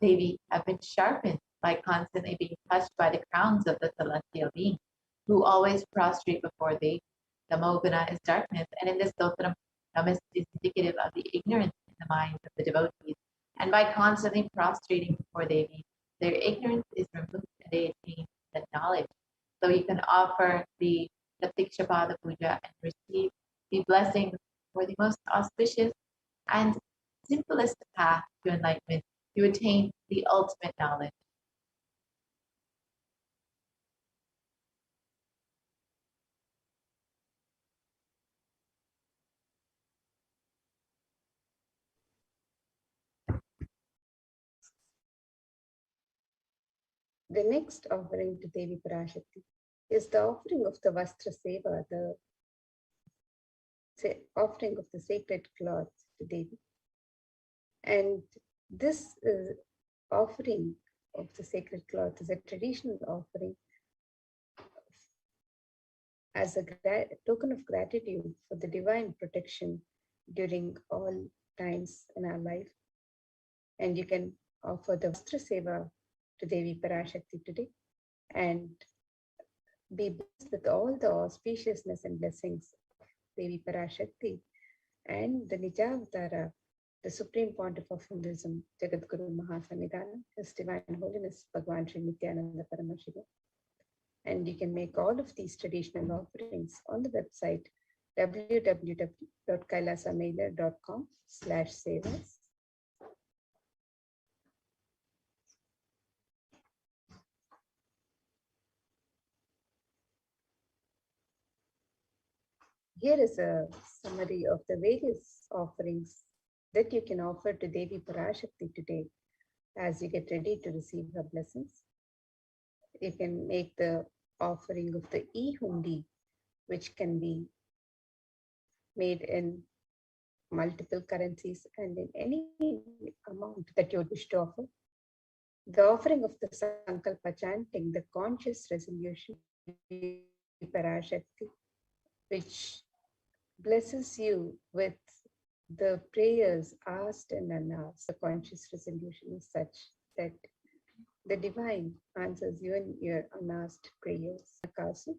Speaker 2: Devi have been sharpened by constantly being touched by the crowns of the celestial beings, who always prostrate before thee. The Moguna is darkness, and in this Dotram, Namas is indicative of the ignorance in the minds of the devotees. And by constantly prostrating before for Devi, their ignorance is removed and they attain the knowledge. So you can offer the Tikshapada Puja and receive the blessings for the most auspicious and simplest path to enlightenment, to attain the ultimate knowledge.
Speaker 6: The next offering to Devi Parashakti is the offering of the Vastra Seva, the offering of the sacred cloth to Devi. And this offering of the sacred cloth is a traditional offering as a token of gratitude for the divine protection during all times in our life. And you can offer the Vastra Seva to Devi Parashakti today and be blessed with all the auspiciousness and blessings of Devi Parashakti and the Nijavatara, the Supreme Pontiff of Hinduism, Jagadguru Mahasannidhanam, His Divine Holiness Bhagwan Sri Nithyananda Paramashivam. And you can make all of these traditional offerings on the website www.kailasamailer.com/sevas. Here is a summary of the various offerings that you can offer to Devi Parashakti today as you get ready to receive her blessings. You can make the offering of the e-hundi, which can be made in multiple currencies and in any amount that you wish to offer. The offering of the Sankalpa chanting, the conscious resolution Parashakti, which blesses you with the prayers asked and unasked. The conscious resolution is such that the divine answers you in your unasked prayers. Akasu,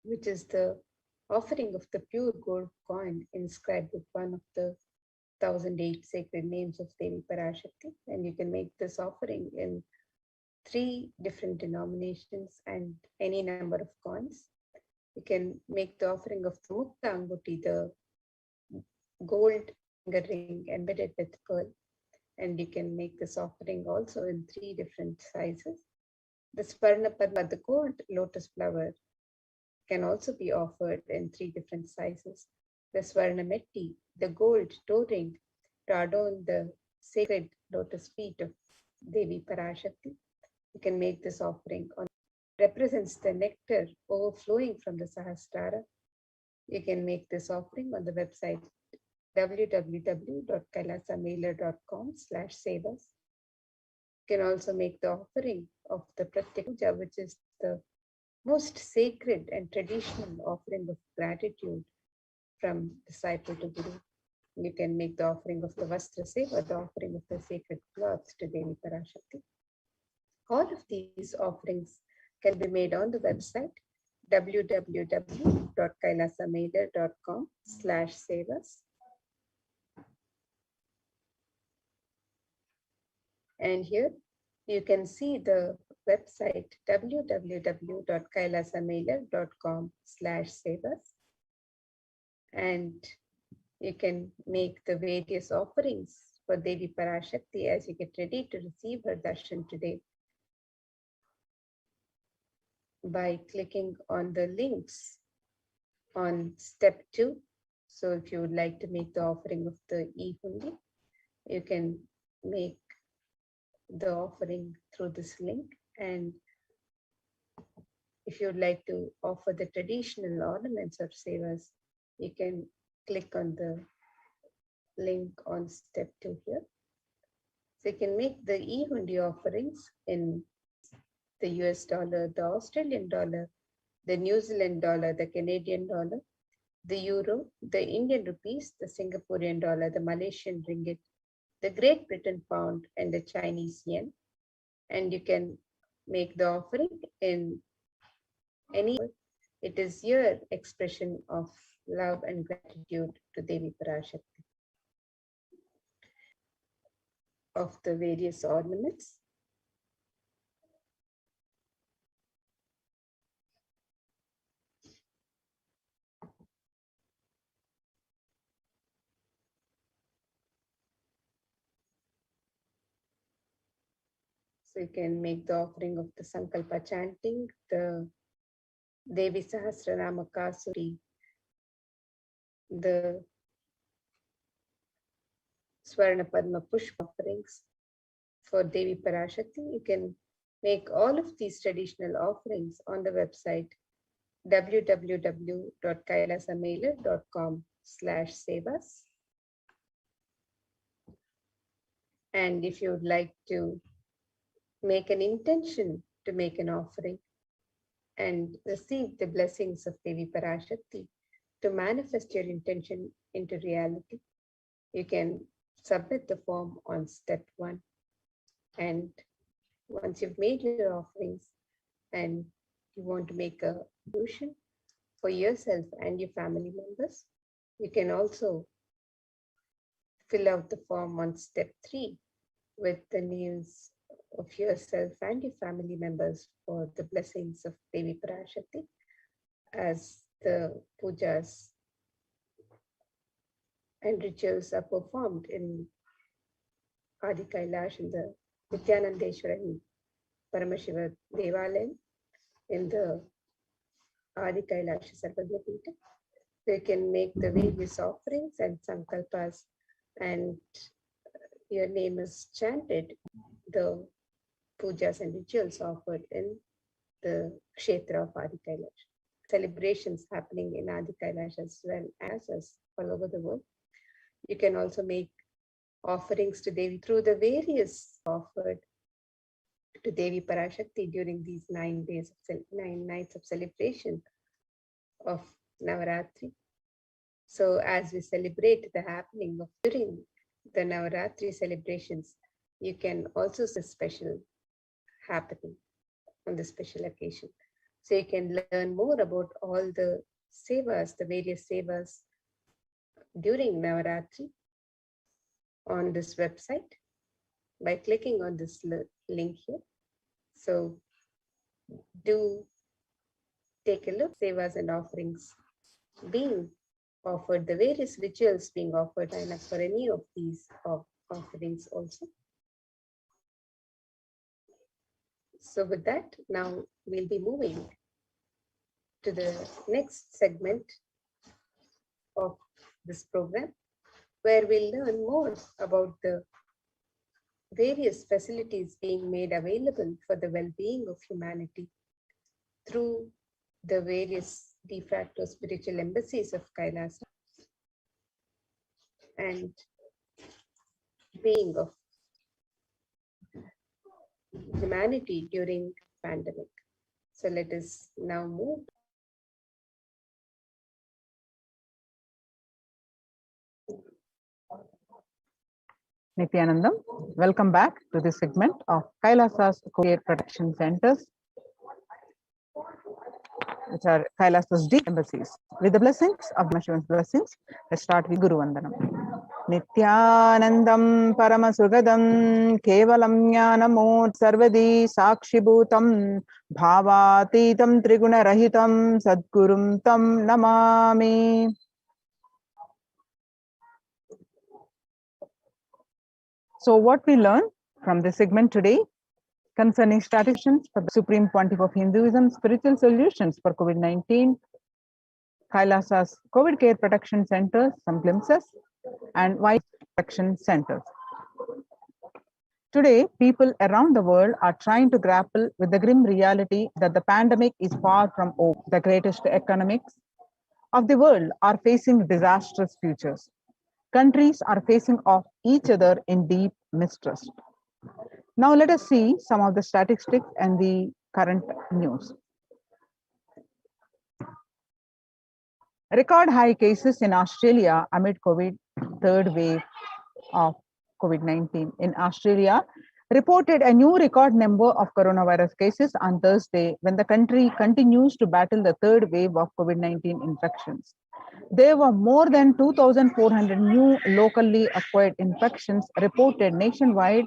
Speaker 6: which is the offering of the pure gold coin inscribed with one of the 1008 sacred names of Devi Parashakti. And you can make this offering in 3 different denominations and any number of coins. You can make the offering of the Mukta Anguti, the gold finger ring embedded with pearl. And you can make this offering also in 3 different sizes. The Swarna Padma, the gold lotus flower, can also be offered in 3 different sizes. The Swarna Metti, the gold toe ring to adorn the sacred lotus feet of Devi Parashakti. You can make this offering on represents the nectar overflowing from the Sahasrara. You can make this offering on the website www.kailasamailer.com/sevas. You can also make the offering of the Pratyeka Puja, which is the most sacred and traditional offering of gratitude from disciple to Guru. You can make the offering of the Vastra Seva, the offering of the sacred cloths to Devi Parashakti. All of these offerings can be made on the website www.kailasamailer.com/sevas. And here you can see the website www.kailasamailer.com/sevas. And you can make the various offerings for Devi Parashakti as you get ready to receive her darshan today by clicking on the links on step 2. So if you would like to make the offering of the e-hundi, you can make the offering through this link. And if you would like to offer the traditional ornaments or sevas, you can click on the link on step 2 here. So you can make the e-hundi offerings in the US dollar, the Australian dollar, the New Zealand dollar, the Canadian dollar, the euro, the Indian rupees, the Singaporean dollar, the Malaysian ringgit, the Great Britain pound, and the Chinese yen. And you can make the offering in any. It is your expression of love and gratitude to Devi Parashakti. of the various ornaments. So you can make the offering of the Sankalpa chanting, the Devi Sahasranama Kasuri, the Swarna Padma Pushpa offerings for Devi Parashakti. You can make all of these traditional offerings on the website www.kailasamailer.com/sevas. And if you would like to make an intention to make an offering and receive the blessings of Devi Parashakti to manifest your intention into reality, you can submit the form on step 1. And once you've made your offerings and you want to make a contribution for yourself and your family members, you can also fill out the form on step 3 with the names of yourself and your family members for the blessings of Devi Parashakti as the pujas and rituals are performed in Adi Kailash in the Nithyananda Paramashivam Devalayam in the Adi Kailash Sarvagya Pita. They can make the various offerings and sankalpas, and your name is chanted, the pujas and rituals offered in the Kshetra of Adi Kailash. Celebrations happening in Adi Kailash as well as all over the world. You can also make offerings to Devi through the various offered to Devi Parashakti during these 9 nights of celebration of Navaratri. So as we celebrate the happening of during the Navaratri celebrations, you can also see a special happening on the special occasion. So you can learn more about all the sevas, the various sevas during Navaratri on this website by clicking on this link here. So do take a look, sevas and offerings being offered, the various rituals being offered, sign up for any of these offerings also. So with that, now we'll be moving to the next segment of this program, where we'll learn more about the various facilities being made available for the well-being of humanity through the various de facto spiritual embassies of Kailasa and being of humanity during pandemic. So let us now move.
Speaker 7: Nithyanandam, welcome back to this segment of Kailasa's COVID Protection Centers, which are Kailasa's deep embassies. With the blessings of Paramashivan's blessings, let's start with Guru Vandanam. Nithyanandam Paramasugadam Kevalam Jnanamut Sarvadi Sakshibhutam Bhavatitam Triguna Rahitam Sadgurum Tam Namami. So what we learn from this segment today concerning strategies for the Supreme Pontiff of Hinduism, spiritual solutions for COVID-19, Kailasa's COVID Care Protection Centers, some glimpses, and wide protection centers. Today, people around the world are trying to grapple with the grim reality that the pandemic is far from over. The greatest economics of the world are facing disastrous futures. Countries are facing off each other in deep mistrust. Now let us see some of the statistics and the current news. Record high cases in Australia amid COVID third wave of COVID-19. In Australia, reported a new record number of coronavirus cases on Thursday when the country continues to battle the third wave of COVID-19 infections. There were more than 2,400 new locally acquired infections reported nationwide,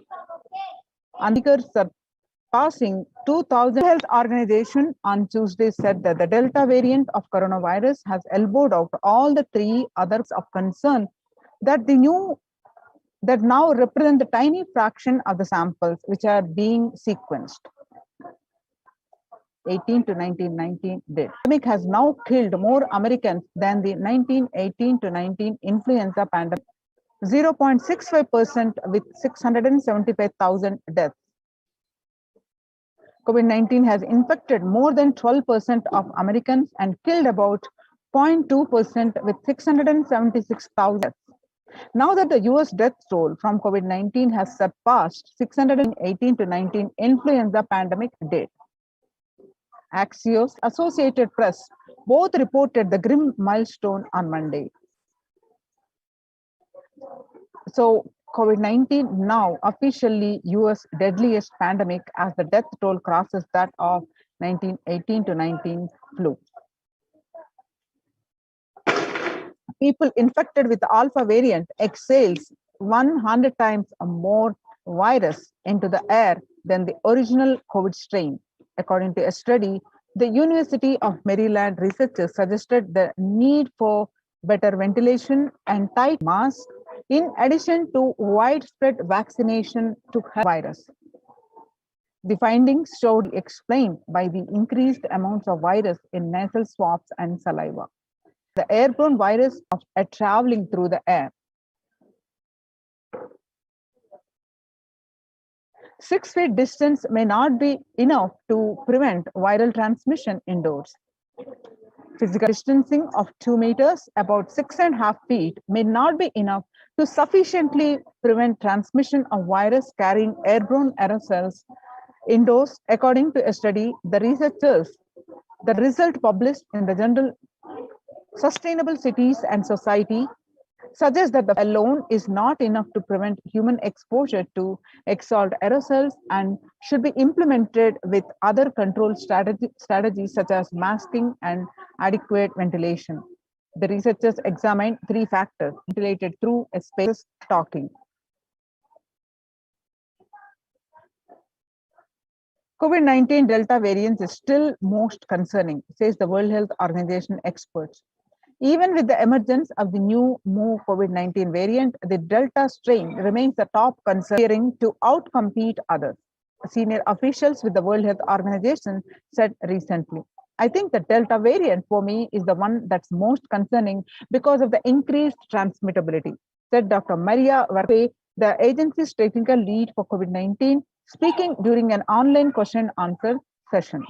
Speaker 7: and figures surpassing 2,000. Health Organization on Tuesday said that the Delta variant of coronavirus has elbowed out all the three others of concern that now represent the tiny fraction of the samples which are being sequenced. 18 to 1919 did. The pandemic has now killed more Americans than the 1918 to 19 influenza pandemic, 0.65% with 675,000 deaths. COVID-19 has infected more than 12% of Americans and killed about 0.2% with 676,000 deaths. Now that the US death toll from COVID-19 has surpassed 618 to 19 influenza pandemic date. Axios, Associated Press both reported the grim milestone on Monday. So COVID-19 now officially US deadliest pandemic as the death toll crosses that of 1918 to 19 flu. People infected with the alpha variant exhales 100 times more virus into the air than the original COVID strain. According to a study, the University of Maryland researchers suggested the need for better ventilation and tight masks in addition to widespread vaccination to help virus. The findings showed explained by the increased amounts of virus in nasal swabs and saliva. The airborne virus of traveling through the air. 6 feet distance may not be enough to prevent viral transmission indoors. Physical distancing of 2 meters, about 6.5 feet, may not be enough to sufficiently prevent transmission of virus carrying airborne aerosols indoors, according to a study. The result published in the journal Sustainable Cities and Society suggests that the alone is not enough to prevent human exposure to exhaled aerosols and should be implemented with other control strategies such as masking and adequate ventilation. The researchers examined 3 factors: ventilated through a space talking. COVID-19 Delta variant is still most concerning, says the World Health Organization experts. Even with the emergence of the new COVID-19 variant, the Delta strain remains the top concern, appearing to outcompete others. Senior officials with the World Health Organization said recently. I think the Delta variant for me is the one that's most concerning because of the increased transmittability, said Dr. Maria Varpe, the agency's technical lead for COVID-19, speaking during an online question-answer session.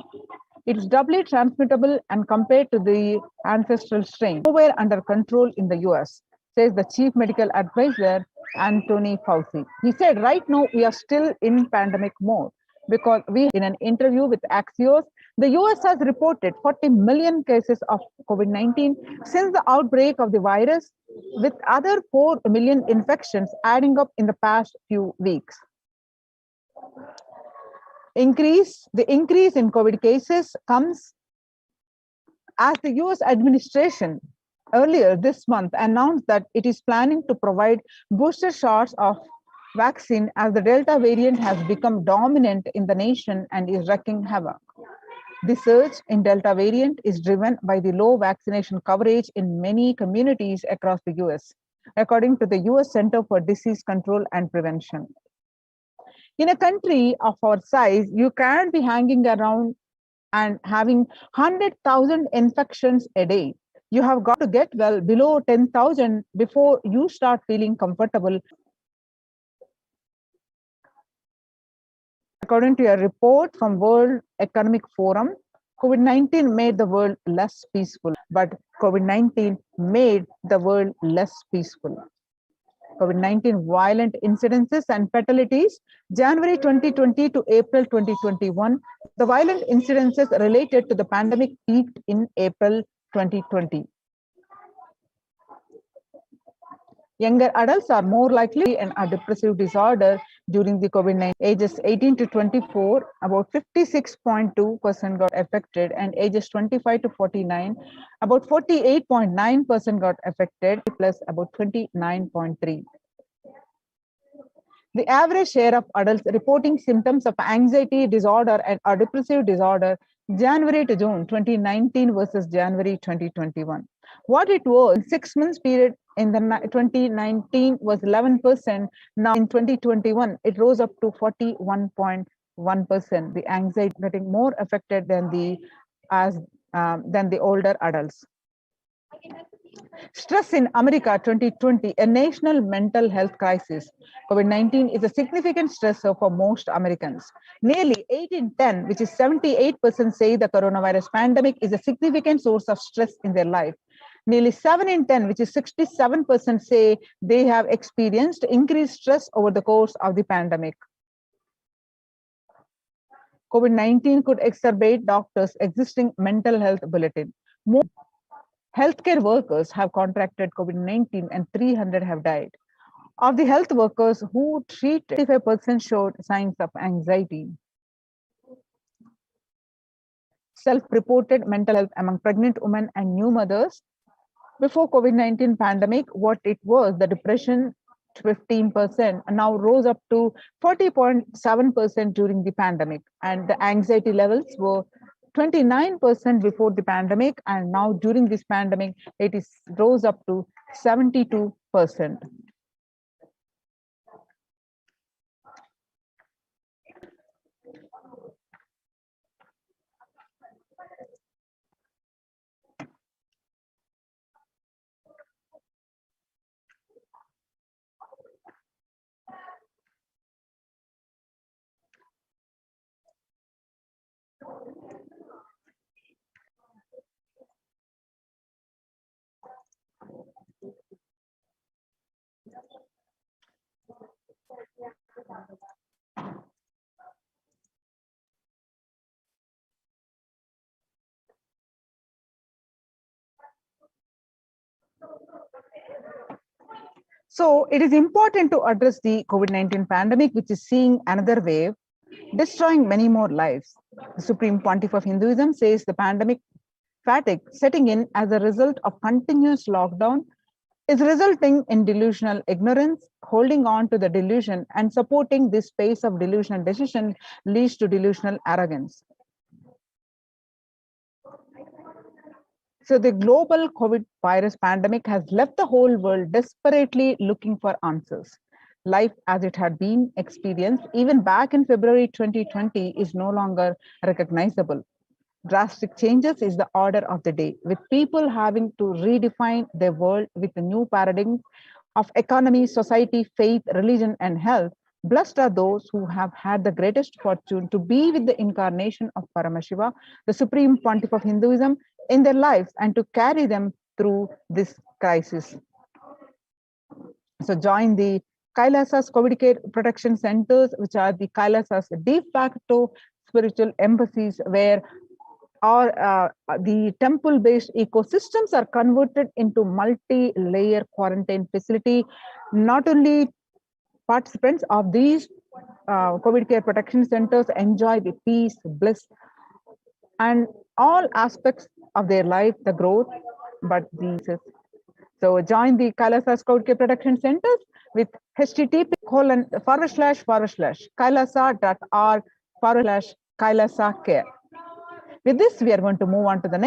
Speaker 7: It is doubly transmittable and compared to the ancestral strain, nowhere under control in the US, says the chief medical advisor, Anthony Fauci. He said, right now we are still in pandemic mode because in an interview with Axios, the US has reported 40 million cases of COVID-19 since the outbreak of the virus, with other 4 million infections adding up in the past few weeks. The increase in COVID cases comes as the US administration earlier this month announced that it is planning to provide booster shots of vaccine as the Delta variant has become dominant in the nation and is wreaking havoc. The surge in Delta variant is driven by the low vaccination coverage in many communities across the US, according to the US Center for Disease Control and Prevention. In a country of our size, you can't be hanging around and having 100,000 infections a day. You have got to get well below 10,000 before you start feeling comfortable. According to a report from World Economic Forum, COVID-19 made the world less peaceful, but COVID-19 made the world less peaceful. COVID-19 violent incidences and fatalities, January 2020 to April 2021, the violent incidences related to the pandemic peaked in April 2020. Younger adults are more likely in a depressive disorder during the COVID-19. Ages 18 to 24, about 56.2% got affected, and ages 25 to 49, about 48.9% got affected, plus about 29.3%. The average share of adults reporting symptoms of anxiety disorder and or depressive disorder January to June 2019 versus January 2021. What it was in 6 months period in the 2019 was 11%. Now in 2021, it rose up to 41.1%. The anxiety getting more affected than the older adults. Stress in America 2020, a national mental health crisis. COVID-19 is a significant stressor for most Americans. Nearly 8 in 10, which is 78%, say the coronavirus pandemic is a significant source of stress in their life. Nearly 7 in 10, which is 67%, say they have experienced increased stress over the course of the pandemic. COVID-19 could exacerbate doctors' existing mental health bulletin. More healthcare workers have contracted COVID-19 and 300 have died. Of the health workers who treated, 55% showed signs of anxiety. Self-reported mental health among pregnant women and new mothers. Before COVID-19 pandemic, what it was, the depression 15%, now rose up to 40.7% during the pandemic, and the anxiety levels were 29% before the pandemic, and now during this pandemic, it is rose up to 72%. So it is important to address the COVID-19 pandemic, which is seeing another wave, destroying many more lives. The Supreme Pontiff of Hinduism says the pandemic fatigue setting in as a result of continuous lockdown is resulting in delusional ignorance. Holding on to the delusion and supporting this pace of delusional decision leads to delusional arrogance. So the global COVID virus pandemic has left the whole world desperately looking for answers. Life as it had been experienced even back in February 2020 is no longer recognizable. Drastic changes is the order of the day, with people having to redefine their world with a new paradigm of economy, society, faith, religion, and health. Blessed are those who have had the greatest fortune to be with the incarnation of Paramashiva, the Supreme Pontiff of Hinduism, in their lives and to carry them through this crisis. So join the Kailasa's COVID Care Protection Centers, which are the Kailasa's de facto spiritual embassies, where the temple-based ecosystems are converted into multi-layer quarantine facility. Not only participants of these COVID Care Protection Centers enjoy the peace, bliss, and all aspects of their life, the growth, but these. So join the Kailasa's COVID Care Protection Centers with http://kailasa.org/Kailasa Care. With this, we are going to move on to the next.